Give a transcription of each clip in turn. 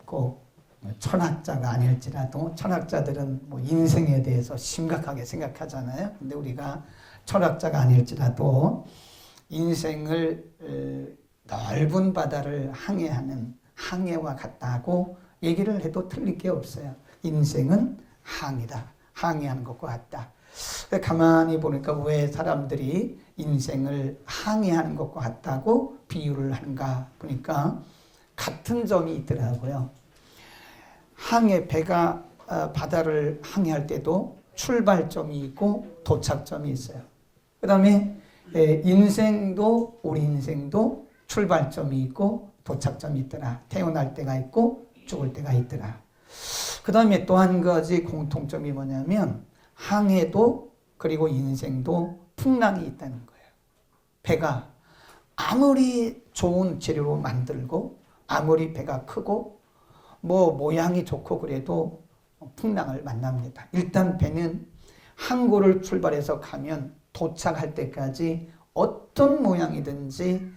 꼭 철학자가 아닐지라도 철학자들은 뭐 인생에 대해서 심각하게 생각하잖아요. 근데 우리가 철학자가 아닐지라도 인생을 넓은 바다를 항해하는 항해와 같다고 얘기를 해도 틀릴 게 없어요. 인생은 항이다. 항해하는 것과 같다. 가만히 보니까 왜 사람들이 인생을 항해하는 것과 같다고 비유를 하는가 보니까 같은 점이 있더라고요. 배가 바다를 항해할 때도 출발점이 있고 도착점이 있어요. 그 다음에 우리 인생도 출발점이 있고 도착점이 있더라. 태어날 때가 있고 죽을 때가 있더라. 그 다음에 또 한 가지 공통점이 뭐냐면 항해도 그리고 인생도 풍랑이 있다는 거예요. 배가 아무리 좋은 재료로 만들고 아무리 배가 크고 뭐 모양이 좋고 그래도 풍랑을 만납니다. 일단 배는 항구를 출발해서 가면 도착할 때까지 어떤 모양이든지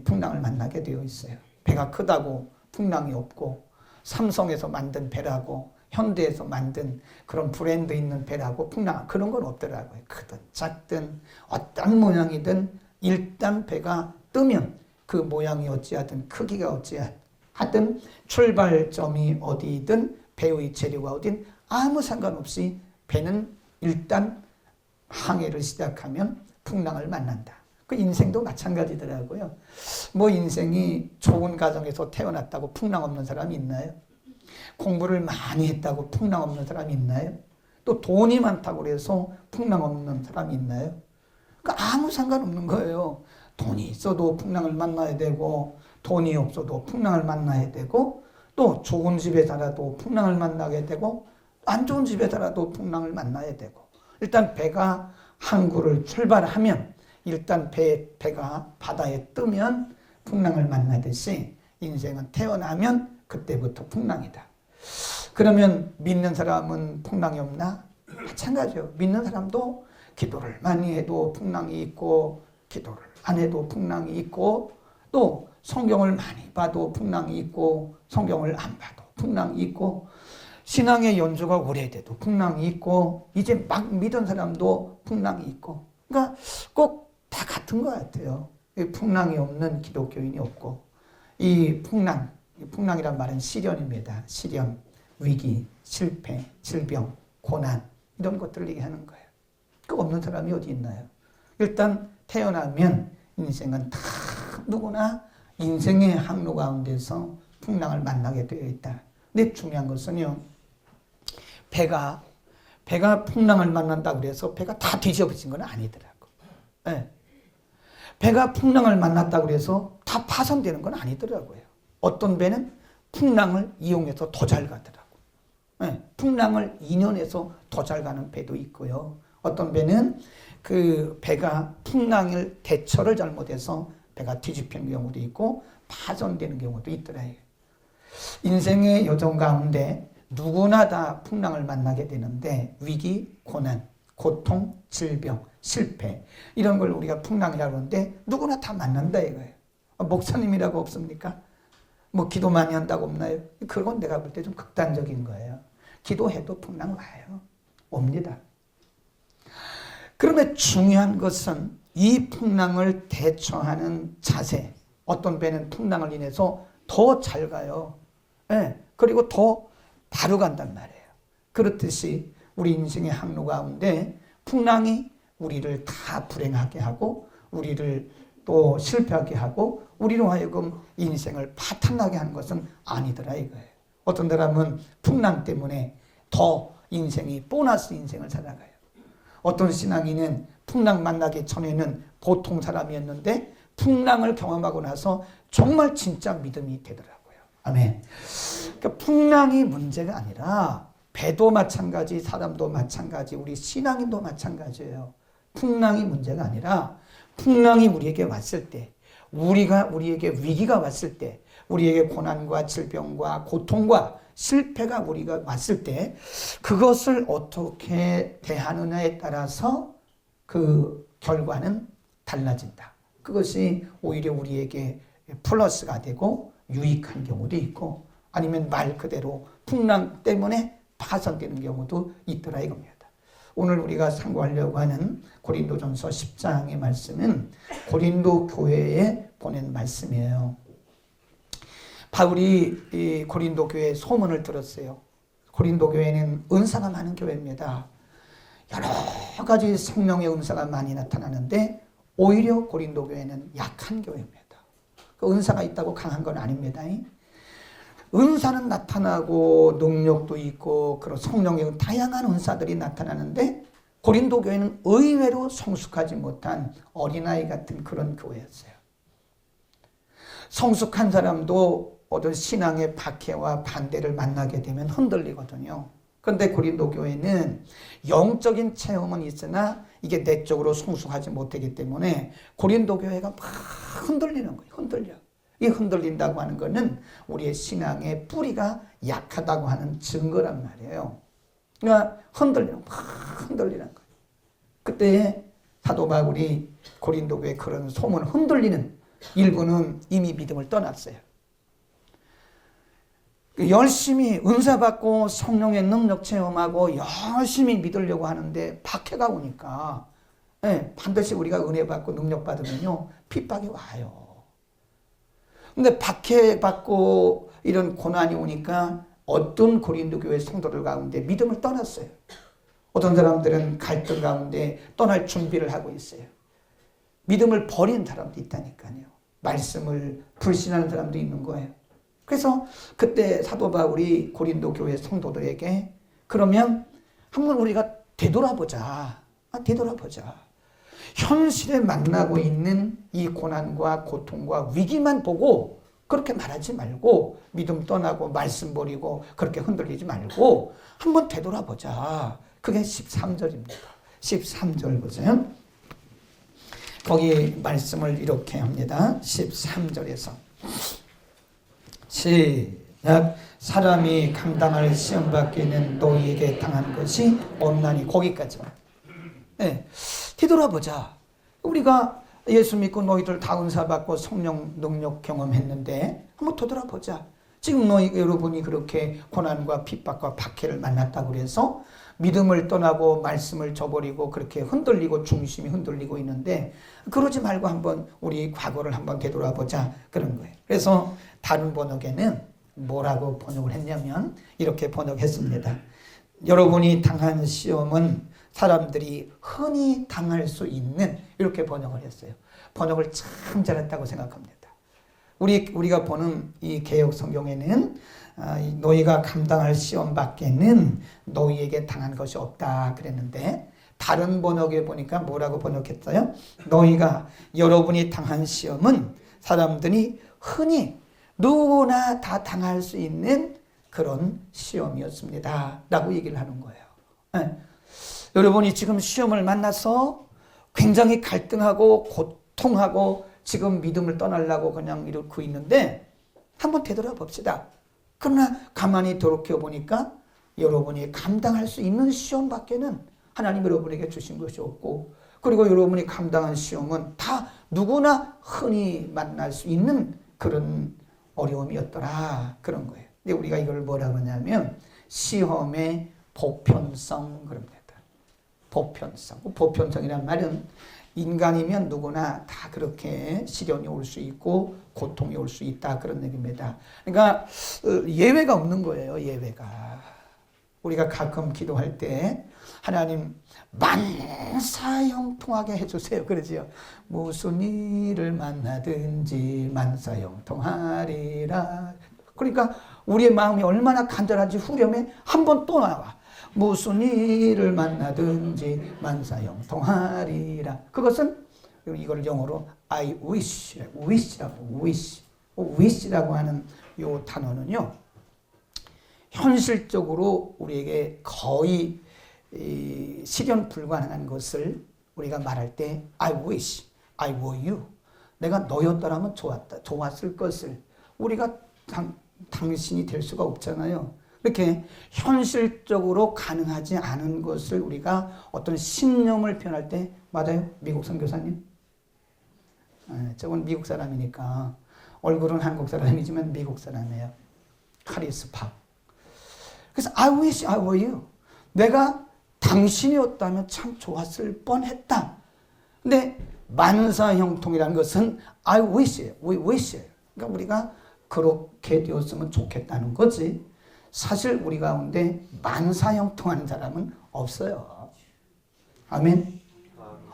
풍랑을 만나게 되어 있어요. 배가 크다고 풍랑이 없고 삼성에서 만든 배라고 현대에서 만든 그런 브랜드 있는 배라고 풍랑 그런 건 없더라고요. 크든 작든 어떤 모양이든 일단 배가 뜨면 그 모양이 어찌하든 크기가 어찌하든 출발점이 어디든 배의 재료가 어딘 아무 상관없이 배는 일단 항해를 시작하면 풍랑을 만난다. 그 인생도 마찬가지더라고요. 뭐 인생이 좋은 가정에서 태어났다고 풍랑 없는 사람이 있나요? 공부를 많이 했다고 풍랑 없는 사람이 있나요? 또 돈이 많다고 그래서 풍랑 없는 사람이 있나요? 그러니까 아무 상관없는 거예요. 돈이 있어도 풍랑을 만나야 되고 돈이 없어도 풍랑을 만나야 되고 또 좋은 집에 살아도 풍랑을 만나게 되고 안 좋은 집에 살아도 풍랑을 만나야 되고 일단 배가 항구를 출발하면 일단 배가 바다에 뜨면 풍랑을 만나듯이 인생은 태어나면 그때부터 풍랑이다. 그러면 믿는 사람은 풍랑이 없나? 마찬가지예요. 믿는 사람도 기도를 많이 해도 풍랑이 있고 기도를 안 해도 풍랑이 있고 또 성경을 많이 봐도 풍랑이 있고 성경을 안 봐도 풍랑이 있고 신앙의 연주가 오래돼도 풍랑이 있고 이제 막 믿은 사람도 풍랑이 있고 그러니까 꼭 다 같은 것 같아요. 풍랑이 없는 기독교인이 없고 이 풍랑이란 말은 시련입니다. 시련, 위기, 실패, 질병, 고난 이런 것들을 얘기하는 거예요. 그 없는 사람이 어디 있나요? 일단 태어나면 인생은 다 누구나 인생의 항로 가운데서 풍랑을 만나게 되어 있다. 근데 중요한 것은요. 배가 풍랑을 만난다고 해서 배가 다 뒤집어진 건 아니더라고. 네. 배가 풍랑을 만났다고 해서 다 파손되는 건 아니더라고요. 어떤 배는 풍랑을 이용해서 더 잘 가더라고. 네. 풍랑을 인연해서 더 잘 가는 배도 있고요. 어떤 배는 그 배가 풍랑을 대처를 잘못해서 배가 뒤집히는 경우도 있고 파손되는 경우도 있더라고요. 인생의 여정 가운데 누구나 다 풍랑을 만나게 되는데 위기, 고난, 고통, 질병, 실패 이런 걸 우리가 풍랑이라고 하는데 누구나 다 만난다 이거예요. 목사님이라고 없습니까? 뭐 기도 많이 한다고 없나요? 그건 내가 볼 때 좀 극단적인 거예요. 기도해도 풍랑 와요. 옵니다. 그런데 중요한 것은 이 풍랑을 대처하는 자세. 어떤 배는 풍랑을 인해서 더 잘 가요. 네. 그리고 더 바로 간단 말이에요. 그렇듯이 우리 인생의 항로 가운데 풍랑이 우리를 다 불행하게 하고 우리를 또 실패하게 하고 우리로 하여금 인생을 파탄나게 하는 것은 아니더라 이거예요. 어떤 사람은 풍랑 때문에 더 인생이 보너스 인생을 살아가요. 어떤 신앙인은 풍랑 만나기 전에는 보통 사람이었는데 풍랑을 경험하고 나서 정말 진짜 믿음이 되더라고요. 아멘. 그러니까 풍랑이 문제가 아니라 배도 마찬가지, 사람도 마찬가지, 우리 신앙인도 마찬가지예요. 풍랑이 문제가 아니라 풍랑이 우리에게 왔을 때, 우리에게 위기가 왔을 때, 우리에게 고난과 질병과 고통과 실패가 우리가 왔을 때 그것을 어떻게 대하느냐에 따라서 그 결과는 달라진다. 그것이 오히려 우리에게 플러스가 되고 유익한 경우도 있고 아니면 말 그대로 풍랑 때문에 파손되는 경우도 있더라 이겁니다. 오늘 우리가 상고하려고 하는 고린도전서 10장의 말씀은 고린도 교회에 보낸 말씀이에요. 바울이 이 고린도 교회의 소문을 들었어요. 고린도 교회는 은사가 많은 교회입니다. 여러 가지 성령의 은사가 많이 나타나는데 오히려 고린도 교회는 약한 교회입니다. 그 은사가 있다고 강한 건 아닙니다. 은사는 나타나고 능력도 있고 그런 성령의 다양한 은사들이 나타나는데 고린도 교회는 의외로 성숙하지 못한 어린아이 같은 그런 교회였어요. 성숙한 사람도 어떤 신앙의 박해와 반대를 만나게 되면 흔들리거든요. 그런데 고린도 교회는 영적인 체험은 있으나 이게 내적으로 성숙하지 못하기 때문에 고린도 교회가 막 흔들리는 거예요. 흔들려. 이 흔들린다고 하는 것은 우리의 신앙의 뿌리가 약하다고 하는 증거란 말이에요. 그러니까 흔들리는 거예요. 그때 사도 바울이 고린도 교회 그런 소문 흔들리는 일부는 이미 믿음을 떠났어요. 열심히 은사 받고 성령의 능력 체험하고 열심히 믿으려고 하는데 박해가 오니까 반드시 우리가 은혜 받고 능력 받으면요 핍박이 와요. 근데 박해받고 이런 고난이 오니까 어떤 고린도 교회 성도들 가운데 믿음을 떠났어요. 어떤 사람들은 갈등 가운데 떠날 준비를 하고 있어요. 믿음을 버린 사람도 있다니까요. 말씀을 불신하는 사람도 있는 거예요. 그래서 그때 사도 바울이 고린도 교회 성도들에게 그러면 한번 우리가 되돌아보자. 현실에 만나고 있는 이 고난과 고통과 위기만 보고 그렇게 말하지 말고 믿음 떠나고 말씀 버리고 그렇게 흔들리지 말고 한번 되돌아보자. 그게 13절입니다. 13절 보세요. 거기 말씀을 이렇게 합니다. 13절에서 시작. 사람이 감당할 시험 받기는 너희에게 당한 것이 없나니 거기까지만. 뒤돌아보자. 우리가 예수 믿고 너희들 다 은사 받고 성령 능력 경험했는데 한번 되돌아보자. 지금 여러분이 그렇게 고난과 핍박과 박해를 만났다고 그래서 믿음을 떠나고 말씀을 저버리고 그렇게 흔들리고 중심이 흔들리고 있는데 그러지 말고 한번 우리 과거를 한번 되돌아보자 그런 거예요. 그래서 다른 번역에는 뭐라고 번역을 했냐면 이렇게 번역했습니다. 여러분이 당한 시험은 사람들이 흔히 당할 수 있는 이렇게 번역을 했어요. 번역을 참 잘했다고 생각합니다. 우리가 보는 이 개역 성경에는 너희가 감당할 시험 밖에는 너희에게 당한 것이 없다 그랬는데 다른 번역에 보니까 뭐라고 번역했어요? 여러분이 당한 시험은 사람들이 흔히 누구나 다 당할 수 있는 그런 시험이었습니다. 라고 얘기를 하는 거예요. 여러분이 지금 시험을 만나서 굉장히 갈등하고 고통하고 지금 믿음을 떠나려고 그냥 이러고 있는데 한번 되돌아봅시다. 그러나 가만히 돌이켜보니까 여러분이 감당할 수 있는 시험 밖에는 하나님 여러분에게 주신 것이 없고 그리고 여러분이 감당한 시험은 다 누구나 흔히 만날 수 있는 그런 어려움이었더라 그런 거예요. 근데 우리가 이걸 뭐라 그러냐면 시험의 보편성 그럽니다. 보편성이란 말은 인간이면 누구나 다 그렇게 시련이 올 수 있고 고통이 올 수 있다 그런 얘기입니다. 그러니까 예외가 없는 거예요. 예외가. 우리가 가끔 기도할 때 하나님 만사형통하게 해주세요. 그러지요. 무슨 일을 만나든지 만사형통하리라. 그러니까 우리의 마음이 얼마나 간절한지 후렴에 한 번 또 나와. 무슨 일을 만나든지 만사형통하리라. 그것은 이걸 영어로 I wish라고 하는 이 단어는요. 현실적으로 우리에게 거의 실현 불가능한 것을 우리가 말할 때 I wish, I were you. 내가 너였더라면 좋았을 것을. 우리가 당신이 될 수가 없잖아요. 이렇게 현실적으로 가능하지 않은 것을 우리가 어떤 신념을 표현할 때 맞아요? 미국 선교사님? 저건 미국 사람이니까 얼굴은 한국 사람이지만 미국 사람이에요. 카리스파. 그래서 I wish I were you. 내가 당신이었다면 참 좋았을 뻔했다. 근데 만사형통이라는 것은 I wish, we wish. 그러니까 우리가 그렇게 되었으면 좋겠다는 거지. 사실 우리 가운데 만사형통하는 사람은 없어요. 아멘.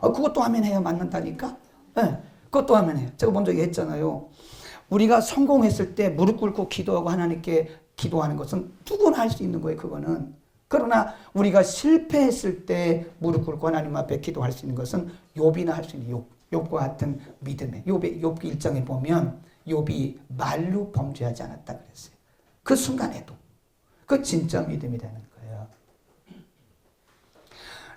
그것도 아멘 해야 맞는다니까. 네, 그것도 아멘 해요. 제가 먼저 얘기했잖아요. 우리가 성공했을 때 무릎 꿇고 기도하고 하나님께 기도하는 것은 누구나 할 수 있는 거예요. 그거는. 그러나 우리가 실패했을 때 무릎 꿇고 하나님 앞에 기도할 수 있는 것은 욥이나 할 수 있는 욥과 같은 믿음에 욥기 1장에 보면 욥이 말로 범죄하지 않았다 그랬어요. 그 순간에도 그 진짜 믿음이 되는 거예요.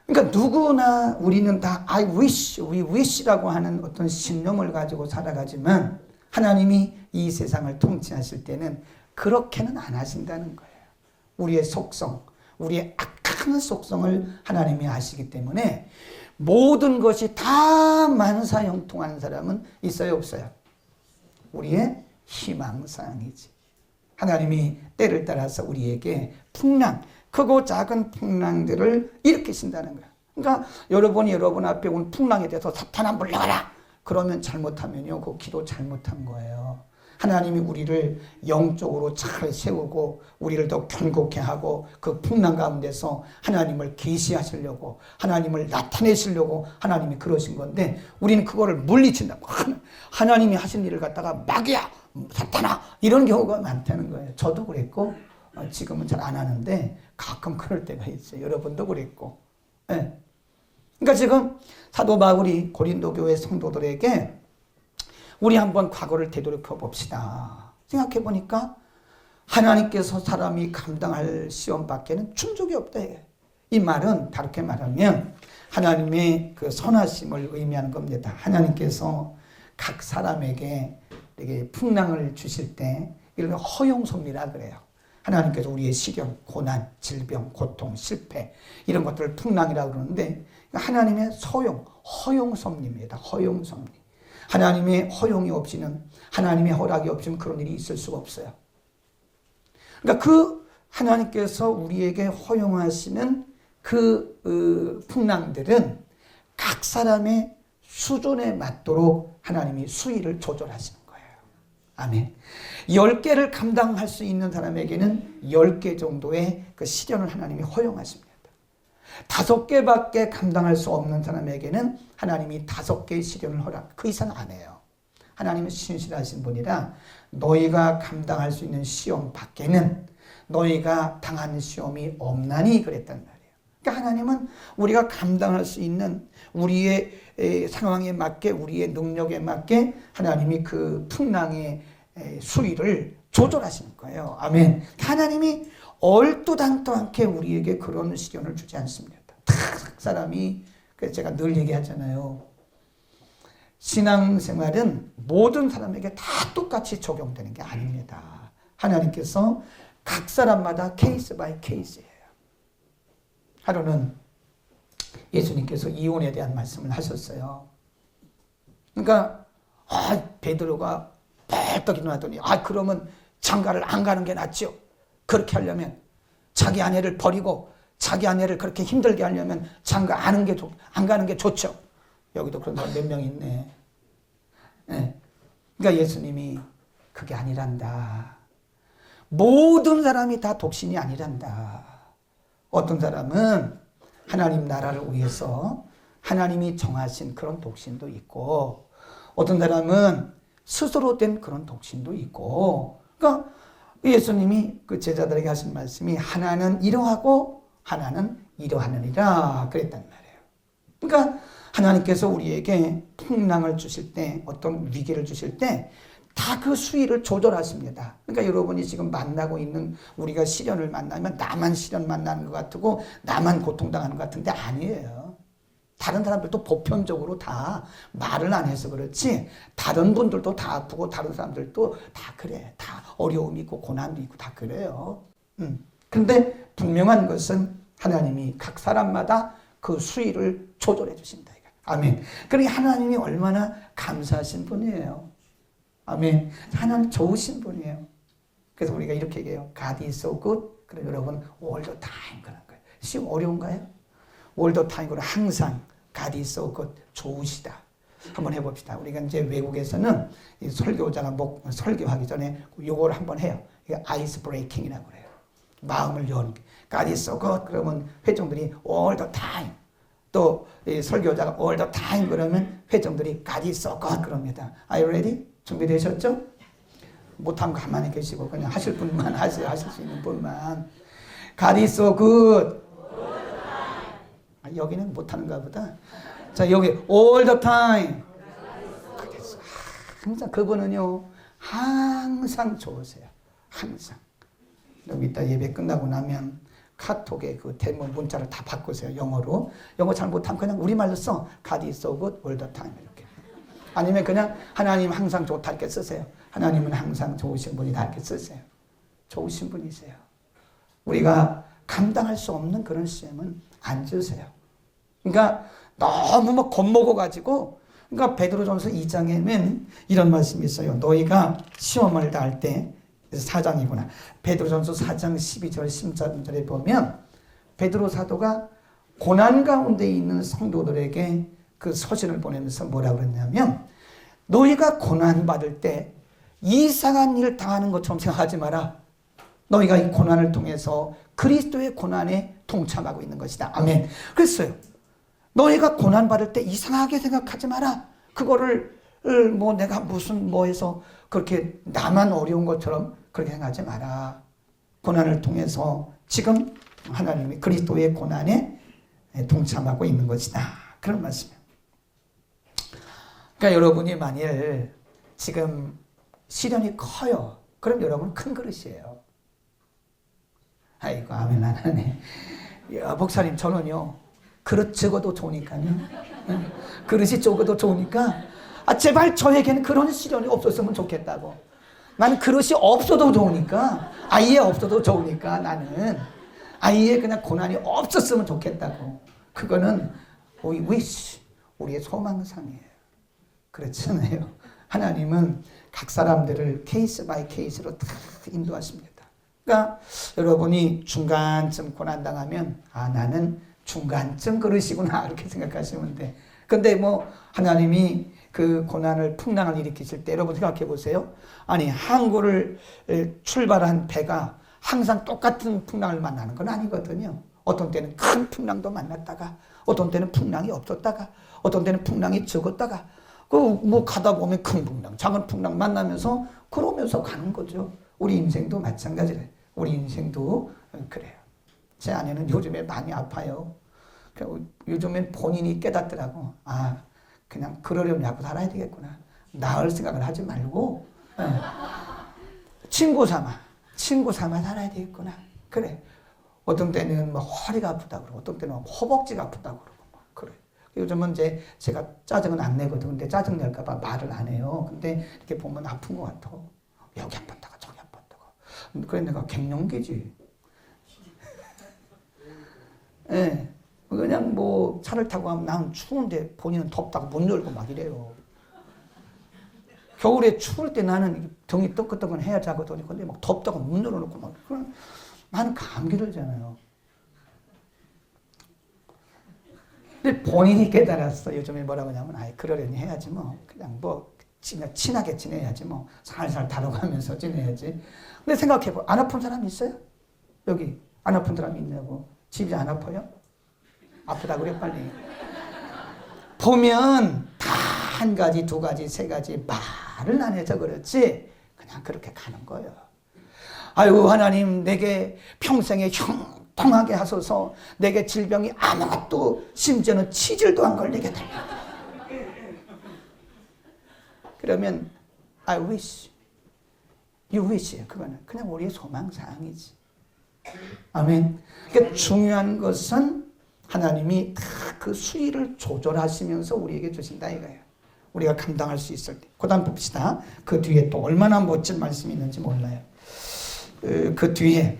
그러니까 누구나 우리는 다 I wish, we wish라고 하는 어떤 신념을 가지고 살아가지만 하나님이 이 세상을 통치하실 때는 그렇게는 안 하신다는 거예요. 우리의 속성, 우리의 악한 속성을 하나님이 아시기 때문에 모든 것이 다 만사형통하는 사람은 있어요, 없어요? 우리의 희망사항이지. 하나님이 때를 따라서 우리에게 풍랑, 크고 작은 풍랑들을 일으키신다는 거야. 그러니까 여러분이 여러분 앞에 온 풍랑에 대해서 사탄아 물러가라! 그러면 잘못하면요, 그 기도 잘못한 거예요. 하나님이 우리를 영적으로 잘 세우고 우리를 더 견고케 하고 그 풍랑 가운데서 하나님을 계시하시려고 하나님을 나타내시려고 하나님이 그러신 건데 우리는 그거를 물리친다고 하나님이 하신 일을 갖다가 마귀야 사탄아 이런 경우가 많다는 거예요. 저도 그랬고 지금은 잘 안 하는데 가끔 그럴 때가 있어요. 여러분도 그랬고. 네. 그러니까 지금 사도 바울이 고린도 교회 성도들에게 우리 한번 과거를 되돌이켜 봅시다. 생각해 보니까 하나님께서 사람이 감당할 시험 밖에는 충족이 없다. 이 말은 다르게 말하면 하나님의 그 선하심을 의미하는 겁니다. 하나님께서 각 사람에게 되게 풍랑을 주실 때 이런 허용섭리라 그래요. 하나님께서 우리의 시련, 고난, 질병, 고통, 실패 이런 것들을 풍랑이라고 그러는데 하나님의 허용섭리입니다. 허용섭리. 하나님의 허용이 없이는 하나님의 허락이 없이는 그런 일이 있을 수가 없어요. 그러니까 그 하나님께서 우리에게 허용하시는 그 풍랑들은 각 사람의 수준에 맞도록 하나님이 수위를 조절하시는 거예요. 아멘. 10개를 감당할 수 있는 사람에게는 10개 정도의 그 시련을 하나님이 허용하십니다. 5개밖에 감당할 수 없는 사람에게는 하나님이 5개의 시련을 허락, 그 이상 안 해요. 하나님은 신실하신 분이라 너희가 감당할 수 있는 시험 밖에는 너희가 당하는 시험이 없나니 그랬단 말이에요. 그러니까 하나님은 우리가 감당할 수 있는 우리의 상황에 맞게 우리의 능력에 맞게 하나님이 그 풍랑의 수위를 조절하시는 거예요. 아멘. 하나님이 얼토당토 않게 우리에게 그런 시련을 주지 않습니다. 각 사람이, 그래서 제가 늘 얘기하잖아요. 신앙생활은 모든 사람에게 다 똑같이 적용되는 게 아닙니다. 하나님께서 각 사람마다 케이스 바이 케이스예요. 하루는 예수님께서 이혼에 대한 말씀을 하셨어요. 그러니까 베드로가 벌떡 일어나더니 그러면 장가를 안 가는 게 낫죠. 그렇게 하려면 자기 아내를 버리고 자기 아내를 그렇게 힘들게 하려면 장가 안 가는 게 좋죠. 여기도 그런 사람 몇 명 있네. 네. 그러니까 예수님이 그게 아니란다. 모든 사람이 다 독신이 아니란다. 어떤 사람은 하나님 나라를 위해서 하나님이 정하신 그런 독신도 있고 어떤 사람은 스스로 된 그런 독신도 있고 그러니까 예수님이 그 제자들에게 하신 말씀이 하나는 이러하고 하나는 이러하느니라 그랬단 말이에요. 그러니까 하나님께서 우리에게 풍랑을 주실 때 어떤 위기를 주실 때 다 그 수위를 조절하십니다. 그러니까 여러분이 지금 만나고 있는 우리가 시련을 만나면 나만 시련 만나는 것 같고 나만 고통당하는 것 같은데 아니에요. 다른 사람들도 보편적으로 다 말을 안 해서 그렇지 다른 분들도 다 아프고 다른 사람들도 다 그래. 다 어려움이 있고 고난도 있고 다 그래요. 근데 분명한 것은 하나님이 각 사람마다 그 수위를 조절해 주신다. 아멘. 그러니 하나님이 얼마나 감사하신 분이에요. 아멘. 하나님 좋으신 분이에요. 그래서 우리가 이렇게 얘기해요. God is so good. 그럼 여러분 all the time 그런 거예요. 시험 어려운가요? all the time 그럼 항상 God is so good. 좋으시다. 한번 해봅시다. 우리가 이제 외국에서는 이 설교자가 설교하기 전에 요걸 한번 해요. 이게 아이스 브레이킹이라고 그래요. 마음을 여는 게. God is so good. 그러면 회중들이 all the time. 또 설교자가 all the time 그러면 회중들이 God is so good 그럽니다. Are you ready? 준비되셨죠? 못하면 가만히 계시고 그냥 하실 분만 하세요. 하실 수 있는 분만. God is so good. 여기는 못하는가 보다. 자, 여기 all the time. 항상 그분은요. 항상 좋으세요. 항상. 여기 이따 예배 끝나고 나면 카톡에 그 대문 문자를 다 바꾸세요. 영어로. 영어 잘 못하면 그냥 우리말로 써. God is so good all the time 이렇게. 아니면 그냥 하나님 항상 좋다 이렇게 쓰세요. 하나님은 항상 좋으신 분이다 이렇게 쓰세요. 좋으신 분이세요. 우리가 감당할 수 없는 그런 시험은 안 주세요. 그러니까 너무 막 겁먹어가지고 그러니까 베드로전서 2장에는 이런 말씀이 있어요. 너희가 시험을 당할 때 4장이구나. 베드로전서 4장 12절 13절에 보면 베드로 사도가 고난 가운데 있는 성도들에게 그 서신을 보내면서 뭐라고 그랬냐면 너희가 고난 받을 때 이상한 일 당하는 것처럼 생각하지 마라. 너희가 이 고난을 통해서 그리스도의 고난에 동참하고 있는 것이다. 아멘. 그랬어요. 너희가 고난 받을 때 이상하게 생각하지 마라. 그거를 뭐 내가 무슨 뭐 해서 그렇게 나만 어려운 것처럼 그렇게 생각하지 마라. 고난을 통해서 지금 하나님이 그리스도의 고난에 동참하고 있는 것이다. 그런 말씀이에요. 그러니까 여러분이 만일 지금 시련이 커요. 그럼 여러분 큰 그릇이에요. 아이고 아멘 안 하네. 야, 목사님 저는요. 그릇 적어도 좋으니까요. 그릇이 적어도 좋으니까 제발 저에게는 그런 시련이 없었으면 좋겠다고. 나는 그릇이 없어도 좋으니까 아예 없어도 좋으니까 나는 아예 그냥 고난이 없었으면 좋겠다고. 그거는 we wish, 우리의 소망상이에요. 그렇잖아요. 하나님은 각 사람들을 케이스 바이 케이스로 다 인도하십니다. 그러니까 여러분이 중간쯤 고난당하면 나는 중간쯤 그러시구나 이렇게 생각하시면 돼. 근데 뭐 하나님이 그 고난을 풍랑을 일으키실 때 여러분 생각해 보세요. 아니 항구를 출발한 배가 항상 똑같은 풍랑을 만나는 건 아니거든요. 어떤 때는 큰 풍랑도 만났다가 어떤 때는 풍랑이 없었다가 어떤 때는 풍랑이 적었다가 그 뭐 가다 보면 큰 풍랑 작은 풍랑 만나면서 그러면서 가는 거죠. 우리 인생도 마찬가지래요. 우리 인생도 그래요. 제 아내는 요즘에 많이 아파요. 요즘엔 본인이 깨닫더라고. 그냥 그러려면 하고 살아야 되겠구나. 나을 생각을 하지 말고 친구 삼아 살아야 되겠구나. 그래. 어떤 때는 뭐 허리가 아프다고 그러고 어떤 때는 허벅지가 아프다고 그러고 그래. 요즘은 이제 제가 짜증은 안 내거든. 근데 짜증 낼까 봐 말을 안 해요. 근데 이렇게 보면 아픈 것 같아. 여기 아팠다가 저기 아팠다가. 그래 내가 갱년기지. 예. 그냥 뭐 차를 타고 가면 난 추운데 본인은 덥다고 문 열고 막 이래요. 겨울에 추울 때 나는 등이 뜨끈뜨끈 해야 자거든요. 근데 막 덥다고 문 열어놓고 막 그럼 나는 감기 들잖아요. 근데 본인이 깨달았어. 요즘에 뭐라고 하냐면 그러려니 해야지 뭐 그냥 뭐 친하게 지내야지 뭐 살살 다뤄가면서 지내야지. 근데 생각해봐. 안 아픈 사람 있어요? 여기 안 아픈 사람 있냐고. 집이 안 아파요? 아프다 그래 빨리. 보면 다 한 가지 두 가지 세 가지 말을 안 해서 그렇지 그냥 그렇게 가는 거예요. 아이고 하나님 내게 평생에 형통하게 하소서. 내게 질병이 아무것도 심지어는 치질도 안 걸리게 달라. 그러면 I wish, you wish 그거는 그냥 우리의 소망사항이지. 아멘. 그러니까 중요한 것은 하나님이 다 그 수위를 조절하시면서 우리에게 주신다 이거예요. 우리가 감당할 수 있을 때. 그 다음 봅시다. 그 뒤에 또 얼마나 멋진 말씀이 있는지 몰라요. 그 뒤에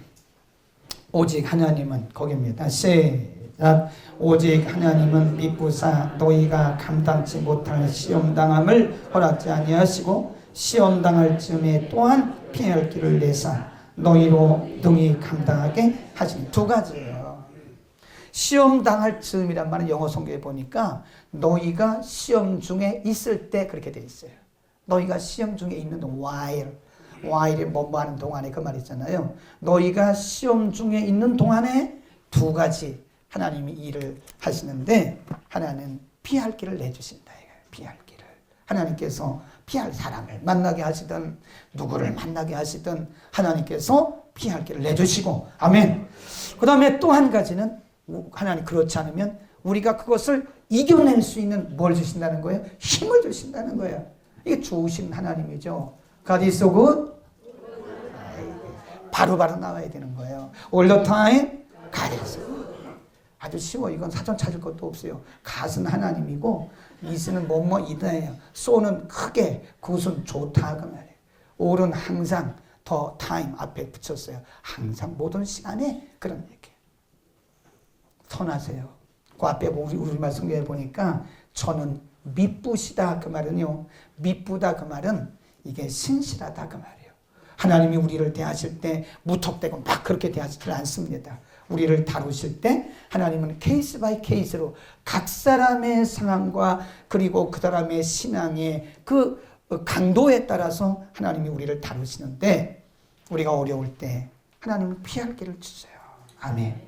오직 하나님은 거기입니다. 시작. 오직 하나님은 미쁘사 너희가 감당치 못할 시험당함을 허락지 아니하시고 시험당할 즈음에 또한 피할 길을 내사 너희로 능히 감당하게 하시니. 두 가지예요. 시험 당할 즈음이란 말은 영어 성경에 보니까 너희가 시험 중에 있을 때 그렇게 돼 있어요. 너희가 시험 중에 있는 while이 뭐뭐 하는 동안에 그 말 있잖아요. 너희가 시험 중에 있는 동안에 두 가지 하나님이 일을 하시는데, 하나는 피할 길을 내주신다. 피할 길을. 하나님께서 피할 사람을 만나게 하시든 누구를 만나게 하시든 하나님께서 피할 길을 내주시고, 아멘. 그 다음에 또 한 가지는 하나님 그렇지 않으면 우리가 그것을 이겨낼 수 있는 뭘 주신다는 거예요? 힘을 주신다는 거예요. 이게 좋으신 하나님이죠. God is so good. 바로바로 나와야 되는 거예요. All the time, God is so good. 아주 쉬워. 이건 사전 찾을 것도 없어요. 갓은 하나님이고 이스는 뭐뭐이다예요. so는 크게, 굿은 좋다 그 말이에요. all은 항상 더 time 앞에 붙였어요. 항상 모든 시간에 그런 얘기예요. 선하세요. 그 앞에 우리말 성경에 보니까 저는 미쁘시다 그 말은요. 미쁘다 그 말은 이게 신실하다 그 말이에요. 하나님이 우리를 대하실 때 무턱대고 막 그렇게 대하시지 않습니다. 우리를 다루실 때 하나님은 케이스 바이 케이스로 각 사람의 상황과 그리고 그 사람의 신앙의 그 강도에 따라서 하나님이 우리를 다루시는데, 우리가 어려울 때 하나님은 피할 길을 주세요. 아멘.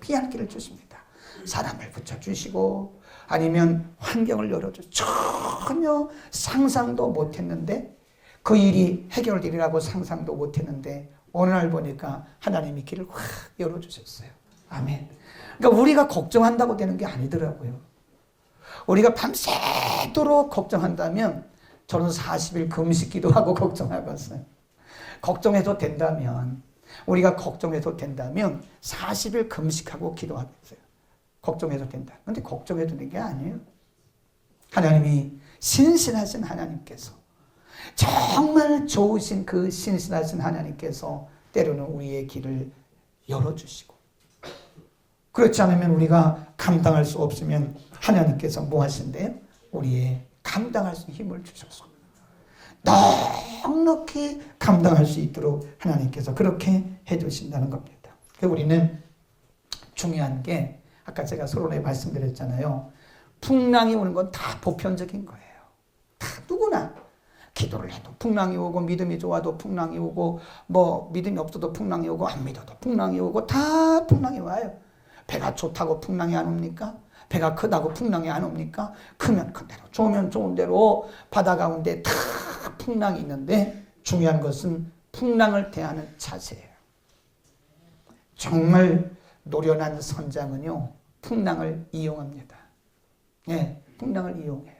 피할 길을 주십니다. 사람을 붙여주시고 아니면 환경을 열어주시고 전혀 상상도 못했는데, 그 일이 해결되리라고 상상도 못했는데 어느 날 보니까 하나님이 길을 확 열어주셨어요. 아멘. 그러니까 우리가 걱정한다고 되는 게 아니더라고요. 우리가 밤새도록 걱정한다면, 저는 40일 금식 기도하고 걱정하겠어요. 걱정해도 된다면, 우리가 걱정해도 된다면 40일 금식하고 기도하겠어요. 걱정해도 된다. 그런데 걱정해도 되는 게 아니에요. 하나님이 신실하신 하나님께서, 정말 좋으신 그 신실하신 하나님께서 때로는 우리의 길을 열어주시고, 그렇지 않으면 우리가 감당할 수 없으면 하나님께서 뭐 하신대요? 우리의 감당할 수 있는 힘을 주셔서 넉넉히 감당할 수 있도록 하나님께서 그렇게 해주신다는 겁니다. 우리는 중요한 게, 아까 제가 서론에 말씀드렸잖아요. 풍랑이 오는 건 다 보편적인 거예요. 다 누구나 기도를 해도 풍랑이 오고, 믿음이 좋아도 풍랑이 오고, 뭐 믿음이 없어도 풍랑이 오고, 안 믿어도 풍랑이 오고, 다 풍랑이 와요. 배가 좋다고 풍랑이 안 옵니까? 배가 크다고 풍랑이 안 옵니까? 크면 큰 대로, 좋으면 좋은 대로 바다 가운데 다 풍랑이 있는데, 중요한 것은 풍랑을 대하는 자세예요. 정말 노련한 선장은요, 풍랑을 이용합니다. 네, 풍랑을 이용해요.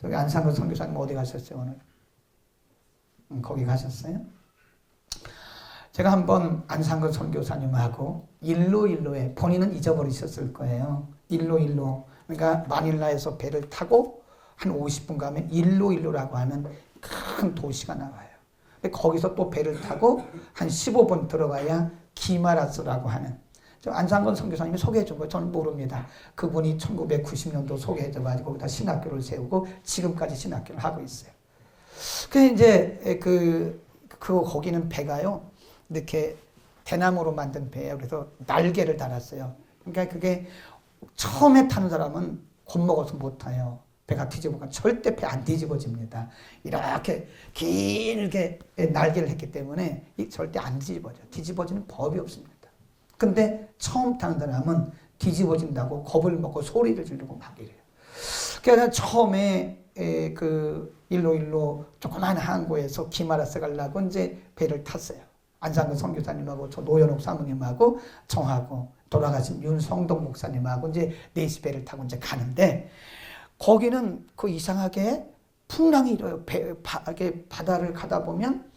저기 안상근 선교사님 어디 가셨어요, 오늘? 거기 가셨어요? 제가 한번 안상근 선교사님하고 일로일로에, 본인은 잊어버리셨을 거예요. 일로일로, 그러니까 마닐라에서 배를 타고 한 50분 가면 일로일로라고 하는 큰 도시가 나와요. 근데 거기서 또 배를 타고 한 15분 들어가야 기마라스라고 하는, 안상근 선교사님이 소개해 준 거 저는 모릅니다. 그분이 1990년도 소개해 줘가지고 거기다 신학교를 세우고 지금까지 신학교를 하고 있어요. 그래서 이제 거기는 배가요, 이렇게 대나무로 만든 배예요. 그래서 날개를 달았어요. 그러니까 그게 처음에 타는 사람은 겁먹어서 못 타요. 배가 뒤집어가 절대 배 안 뒤집어집니다. 이렇게 길게 날개를 했기 때문에 절대 안 뒤집어져요. 뒤집어지는 법이 없습니다. 근데 처음 타는 사람은 뒤집어진다고 겁을 먹고 소리를 지르고 막 이래요. 그래서 처음에 그 일로 조그만 항구에서 기마라스 가려고 이제 배를 탔어요. 안상근 선교사님하고 저 노현옥 사모님하고 저하고 돌아가신 윤성동 목사님하고 이제 넷이 배를 타고 이제 가는데, 거기는 그 이상하게 풍랑이 일어요. 바다를 가다 보면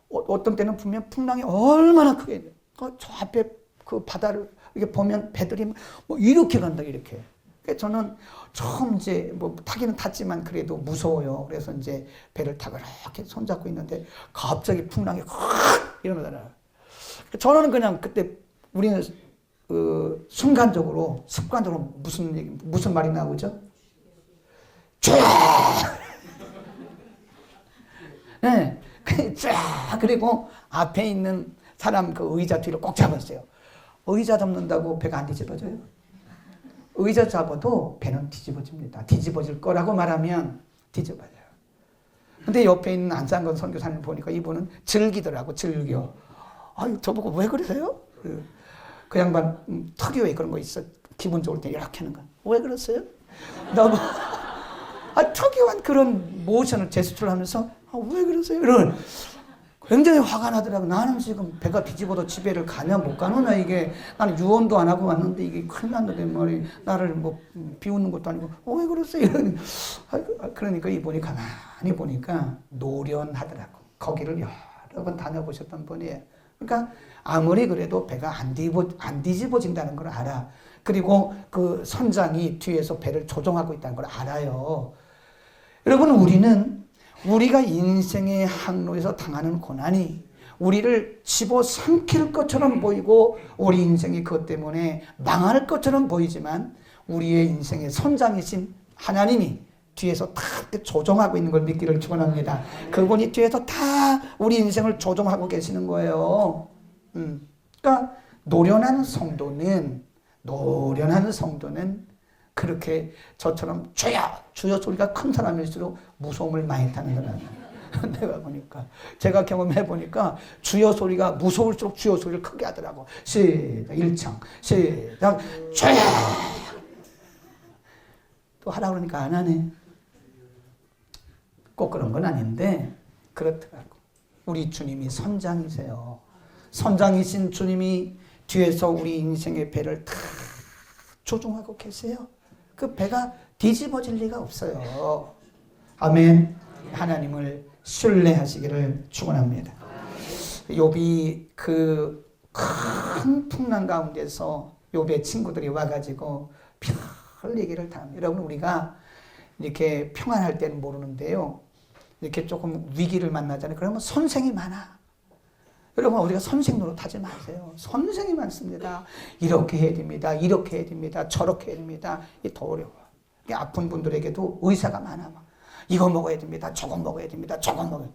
어떤 때는 보면 풍랑이 얼마나 크게, 저 앞에 그 바다를 이렇게 보면 배들이 뭐 이렇게 간다, 이렇게. 그래서 저는 처음 이제 뭐 타기는 탔지만 그래도 무서워요. 그래서 이제 배를 타고 이렇게 손잡고 있는데 갑자기 풍랑이 확 일어나더라고요. 저는 그냥 그때 우리는 순간적으로 습관적으로 무슨 말이 나오죠? 쫙! 네. 쫙 그리고 앞에 있는 사람 그 의자 뒤를 꼭 잡았어요. 의자 잡는다고 배가 안 뒤집어져요? 의자 잡아도 배는 뒤집어집니다. 뒤집어질 거라고 말하면 뒤집어져요. 근데 옆에 있는 안상건 선교사님 보니까 이분은 즐기더라고, 즐겨. 아유, 저보고 왜 그러세요? 그 양반 특유의 그런 거 있어. 기분 좋을 때 이렇게 하는 거. 왜 그러세요? 너무 특이한 그런 모션을 제스처를 하면서 왜 그러세요? 이런 굉장히 화가 나더라고. 나는 지금 배가 뒤집어도 집에를 가냐 못 가느냐 이게. 나는 유언도 안 하고 왔는데 이게 큰일 났는데 말이 나를 뭐 비웃는 것도 아니고 왜 그러세요? 그러니까 이분이 가만히 보니까 노련하더라고. 거기를 여러 번 다녀보셨던 분이에요. 그러니까 아무리 그래도 배가 안 뒤집어진다는 걸 알아. 그리고 그 선장이 뒤에서 배를 조종하고 있다는 걸 알아요. 여러분, 우리가 인생의 항로에서 당하는 고난이 우리를 집어삼킬 것처럼 보이고 우리 인생이 그것 때문에 망할 것처럼 보이지만 우리의 인생의 선장이신 하나님이 뒤에서 다 조종하고 있는 걸 믿기를 축원합니다. 그분이 뒤에서 다 우리 인생을 조종하고 계시는 거예요. 그러니까 노련한 성도는 그렇게 저처럼 주여 소리가 큰 사람일수록 무서움을 많이 타는 사람. 내가 보니까 제가 경험해 보니까 주여 소리가 무서울수록 주여 소리를 크게 하더라고. 시작 1청 시작 주여 또 하라 그러니까 안 하네. 꼭 그런 건 아닌데 그렇더라고. 우리 주님이 선장이세요. 선장이신 주님이 뒤에서 우리 인생의 배를 다 조종하고 계세요. 그 배가 뒤집어질 리가 없어요. 아멘. 하나님을 신뢰하시기를 축원합니다. 욥이 그 큰 풍랑 가운데서 욥의 친구들이 와가지고 별 얘기를 다 합니다. 여러분, 우리가 이렇게 평안할 때는 모르는데요. 이렇게 조금 위기를 만나잖아요. 그러면 선생이 많아. 여러분, 우리가 선생 노릇하지 마세요. 선생이 많습니다. 이렇게 해야 됩니다. 이렇게 해야 됩니다. 저렇게 해야 됩니다. 이게 더 어려워. 아픈 분들에게도 의사가 많아. 이거 먹어야 됩니다. 저거 먹어야 됩니다. 저거 먹어야.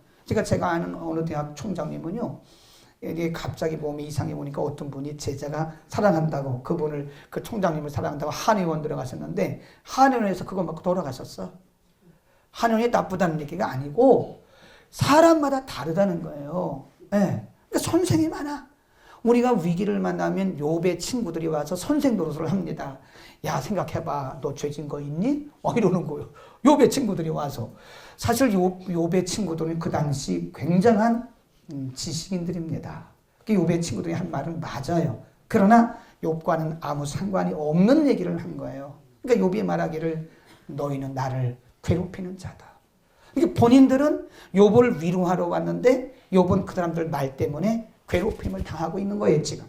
제가 아는 어느 대학 총장님은요. 이게 갑자기 몸이 이상해 보니까 어떤 분이 제자가 사랑한다고 그 총장님을 사랑한다고 한의원 들어가셨는데 한의원에서 그거 먹고 돌아가셨어. 한의원이 나쁘다는 얘기가 아니고 사람마다 다르다는 거예요. 네. 그러니까 선생이 많아. 우리가 위기를 만나면 욥의 친구들이 와서 선생 노릇을 합니다. 야, 생각해봐. 너 죄진 거 있니? 이러는 거예요. 욥의 친구들이 와서. 사실 욥의 친구들은 그 당시 굉장한 지식인들입니다. 욥의 친구들이 한 말은 맞아요. 그러나 욥과는 아무 상관이 없는 얘기를 한 거예요. 그러니까 욥이 말하기를 너희는 나를 괴롭히는 자다. 이게 본인들은 욥을 위로하러 왔는데 욥은 그 사람들 말 때문에 괴롭힘을 당하고 있는 거예요, 지금.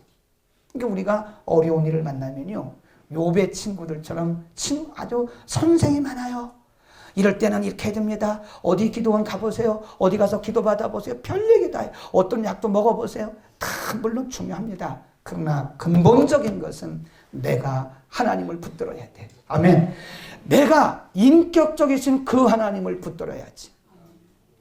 그러니까 우리가 어려운 일을 만나면요, 욥의 친구들처럼 아주 선생이 많아요. 이럴 때는 이렇게 해야 됩니다. 어디 기도원 가보세요. 어디 가서 기도 받아보세요. 별 얘기 다 해요. 어떤 약도 먹어보세요. 다 물론 중요합니다. 그러나 근본적인 것은 내가 하나님을 붙들어야 돼. 아멘. 내가 인격적이신 그 하나님을 붙들어야지.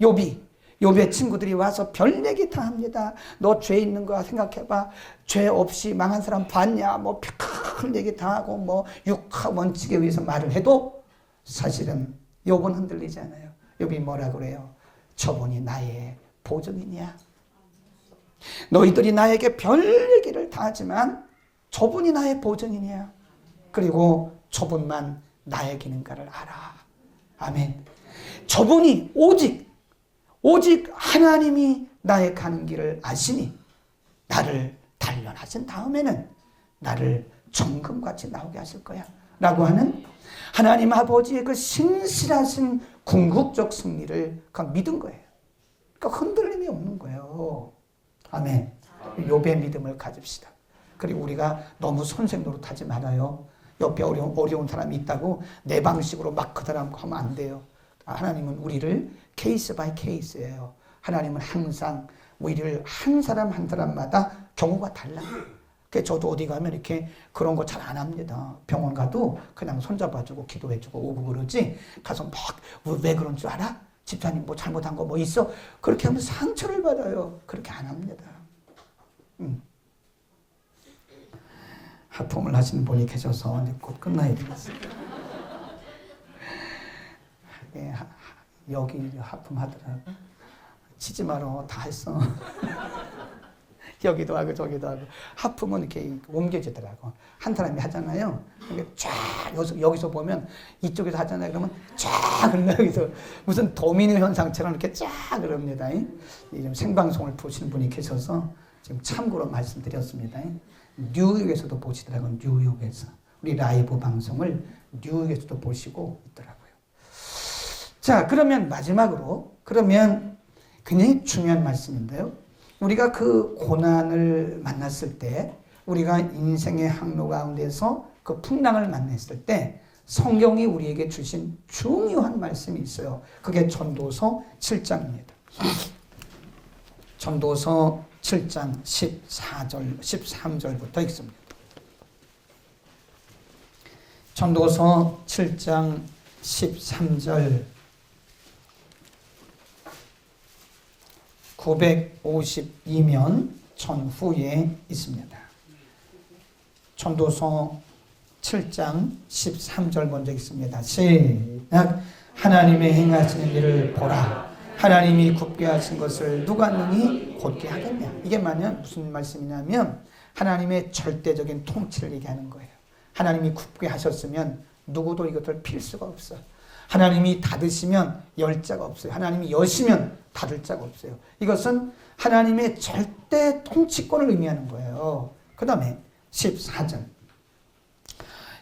욥의 친구들이 와서 별 얘기 다 합니다. 너 죄 있는 거 생각해봐. 죄 없이 망한 사람 봤냐? 뭐 별 얘기 다 하고 뭐 육하 원칙에 의해서 말을 해도 사실은 욥은 흔들리지 않아요. 욥이 뭐라 그래요? 저분이 나의 보증이냐? 너희들이 나에게 별 얘기를 다 하지만 저분이 나의 보증이냐? 그리고 저분만 나의 기능가를 알아. 아멘. 저분이 오직 하나님이 나의 가는 길을 아시니 나를 단련하신 다음에는 나를 정금같이 나오게 하실 거야. 라고 하는 하나님 아버지의 그 신실하신 궁극적 승리를 믿은 거예요. 그러니까 흔들림이 없는 거예요. 아멘. 욥의 믿음을 가집시다. 그리고 우리가 너무 선생 노릇하지 말아요. 옆에 어려운 사람이 있다고 내 방식으로 막 그 사람 하면 안 돼요. 하나님은 우리를 케이스 바이 케이스예요. 하나님은 항상 우리를 한 사람 한 사람마다 경우가 달라. 저도 어디 가면 이렇게 그런 거 잘 안 합니다. 병원 가도 그냥 손잡아주고 기도해주고 오고 그러지. 가서 막 왜 그런 줄 알아? 집사님 뭐 잘못한 거 뭐 있어? 그렇게 하면 상처를 받아요. 그렇게 안 합니다. 하품을 하시는 분이 계셔서 이제 곧 끝나야 되겠어요. 네, 여기 하품하더라고. 치지 마라. 다 했어. 여기도 하고 저기도 하고. 하품은 이렇게 옮겨지더라고. 한 사람이 하잖아요. 쫙 여기서 보면 이쪽에서 하잖아요. 그러면 쫙 흘러 여기서 무슨 도미노 현상처럼 이렇게 쫙 그럽니다. 지금 생방송을 보시는 분이 계셔서 지금 참고로 말씀드렸습니다. 뉴욕에서도 보시더라고요. 뉴욕에서. 우리 라이브 방송을 뉴욕에서도 보시고 있더라고요. 자, 그러면 마지막으로, 그러면 굉장히 중요한 말씀인데요. 우리가 그 고난을 만났을 때, 우리가 인생의 항로 가운데서 그 풍랑을 만났을 때, 성경이 우리에게 주신 중요한 말씀이 있어요. 그게 전도서 7장입니다. 전도서 7장 14절, 13절부터 읽습니다. 전도서 7장 13절 952면 전후에 있습니다. 전도서 7장 13절 먼저 읽습니다. 시작. 하나님의 행하시는 일을 보라. 하나님이 굽게 하신 것을 누가 능히 곧게 하겠냐. 이게 만약 무슨 말씀이냐면 하나님의 절대적인 통치를 얘기하는 거예요. 하나님이 굽게 하셨으면 누구도 이것을 필 수가 없어. 하나님이 닫으시면 열 자가 없어요. 하나님이 여시면 닫을 자가 없어요. 이것은 하나님의 절대 통치권을 의미하는 거예요. 그 다음에 14절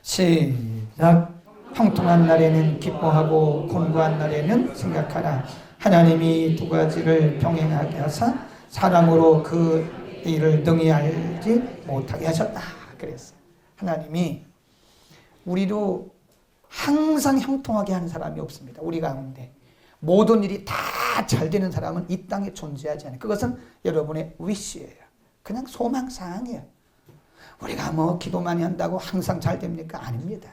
시작. 형통한 날에는 기뻐하고 곤고한 날에는 생각하라. 하나님이 두 가지를 병행하게 하사 사람으로 그 일을 능히 알지 못하게 하셨다. 그랬어요. 하나님이 우리도 항상 형통하게 하는 사람이 없습니다. 우리 가운데 모든 일이 다 잘 되는 사람은 이 땅에 존재하지 않아요. 그것은 여러분의 위시예요. 그냥 소망사항이에요. 우리가 뭐 기도 많이 한다고 항상 잘 됩니까? 아닙니다.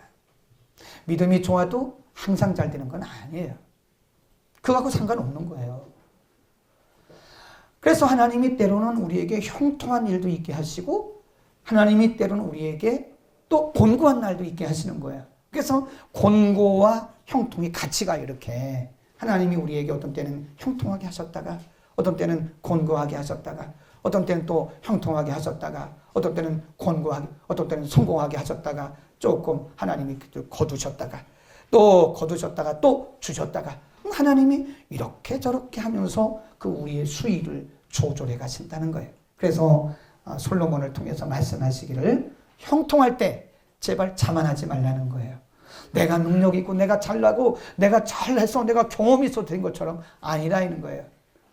믿음이 좋아도 항상 잘 되는 건 아니에요. 그거하고 상관없는 거예요. 그래서 하나님이 때로는 우리에게 형통한 일도 있게 하시고 하나님이 때로는 우리에게 또 곤고한 날도 있게 하시는 거예요. 그래서 곤고와 형통이 같이 가요. 이렇게 하나님이 우리에게 어떤 때는 형통하게 하셨다가 어떤 때는 곤고하게 하셨다가 어떤 때는 또 형통하게 하셨다가 어떤 때는 곤고하게 어떤 때는 성공하게 하셨다가 조금 하나님이 거두셨다가 또 거두셨다가 또 주셨다가 하나님이 이렇게 저렇게 하면서 그 우리의 수위를 조절해 가신다는 거예요. 그래서 솔로몬을 통해서 말씀하시기를 형통할 때 제발 자만하지 말라는 거예요. 내가 능력 있고 내가 잘나고 내가 잘해서 내가 경험이 있어도 된 것처럼 아니라는 거예요.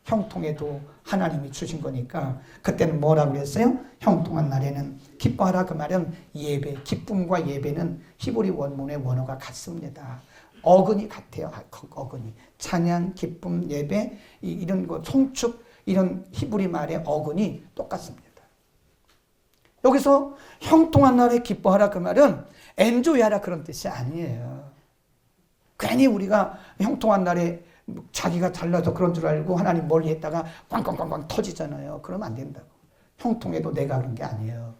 형통에도 하나님이 주신 거니까 그때는 뭐라고 그랬어요? 형통한 날에는 기뻐하라. 그 말은 예배, 기쁨과 예배는 히브리 원문의 원어가 같습니다. 어근이 같아요. 어근이 찬양, 기쁨, 예배 이런 거 송축 이런 히브리 말의 어근이 똑같습니다. 여기서 형통한 날에 기뻐하라 그 말은 엔조이하라 그런 뜻이 아니에요. 괜히 우리가 형통한 날에 자기가 잘나서 그런 줄 알고 하나님 멀리 했다가 꽝꽝꽝꽝 터지잖아요. 그러면 안 된다고. 형통해도 내가 그런 게 아니에요.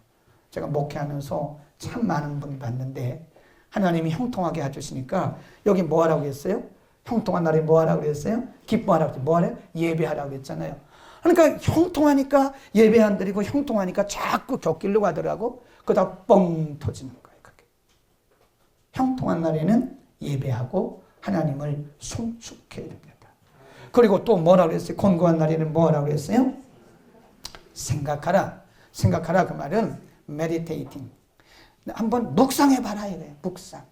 제가 목회하면서 참 많은 분 봤는데 하나님이 형통하게 해주시니까 여기 뭐 하라고 했어요? 형통한 날에 뭐 하라고 했어요? 기뻐하라고 했어요. 뭐 하래요? 예배하라고 했잖아요. 그러니까 형통하니까 예배 안 드리고 형통하니까 자꾸 곁길로 가더라고. 그러다 뻥 터지는 거예요. 그게. 형통한 날에는 예배하고 하나님을 송축해야 됩니다. 그리고 또 뭐라고 했어요? 곤고한 날에는 뭐라고 했어요? 생각하라. 생각하라 그 말은 meditating. 한번 묵상해봐라 이래요. 묵상.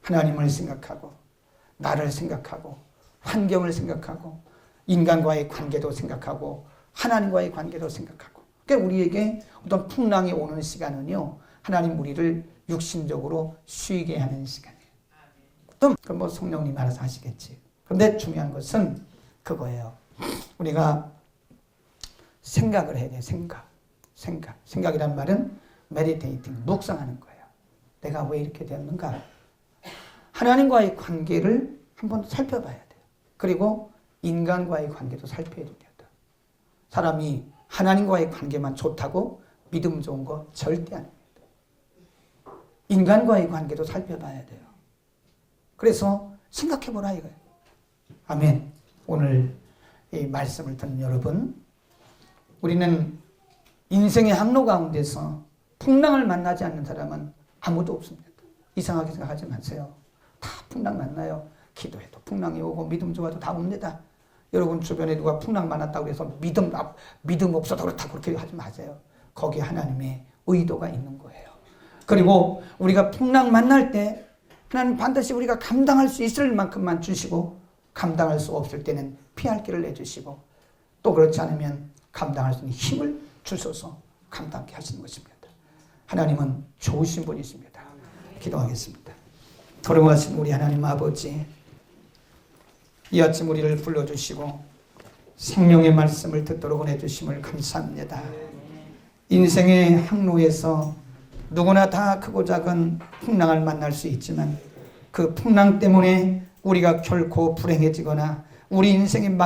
하나님을 생각하고 나를 생각하고 환경을 생각하고 인간과의 관계도 생각하고 하나님과의 관계도 생각하고. 그러니까 우리에게 어떤 풍랑이 오는 시간은요, 하나님 우리를 육신적으로 쉬게 하는 시간이에요. 그럼 뭐 성령님 알아서 하시겠지. 그런데 중요한 것은 그거예요. 우리가 생각을 해야 돼. 생각이란 말은 meditating, 묵상하는 거예요. 내가 왜 이렇게 되었는가? 하나님과의 관계를 한번 살펴봐야 돼요. 그리고 인간과의 관계도 살펴야 됩니다. 사람이 하나님과의 관계만 좋다고 믿음 좋은 거 절대 아닙니다. 인간과의 관계도 살펴봐야 돼요. 그래서 생각해보라 이거예요. 아멘. 오늘 이 말씀을 듣는 여러분, 우리는 인생의 항로 가운데서 풍랑을 만나지 않는 사람은 아무도 없습니다. 이상하게 생각하지 마세요. 다 풍랑 만나요. 기도해도 풍랑이 오고 믿음 좋아도 다 옵니다. 여러분 주변에 누가 풍랑 만났다고 해서 믿음 없어도 그렇다고 그렇게 하지 마세요. 거기에 하나님의 의도가 있는 거예요. 그리고 우리가 풍랑 만날 때 하나님 반드시 우리가 감당할 수 있을 만큼만 주시고, 감당할 수 없을 때는 피할 길을 내주시고, 또 그렇지 않으면 감당할 수 있는 힘을 주셔서 감당케 하시는 것입니다. 하나님은 좋으신 분이십니다. 기도하겠습니다. 걸어가신 우리 하나님 아버지, 이 아침 우리를 불러주시고 생명의 말씀을 듣도록 보내주심을 감사합니다. 인생의 항로에서 누구나 다 크고 작은 풍랑을 만날 수 있지만 그 풍랑 때문에 우리가 결코 불행해지거나 우리 인생의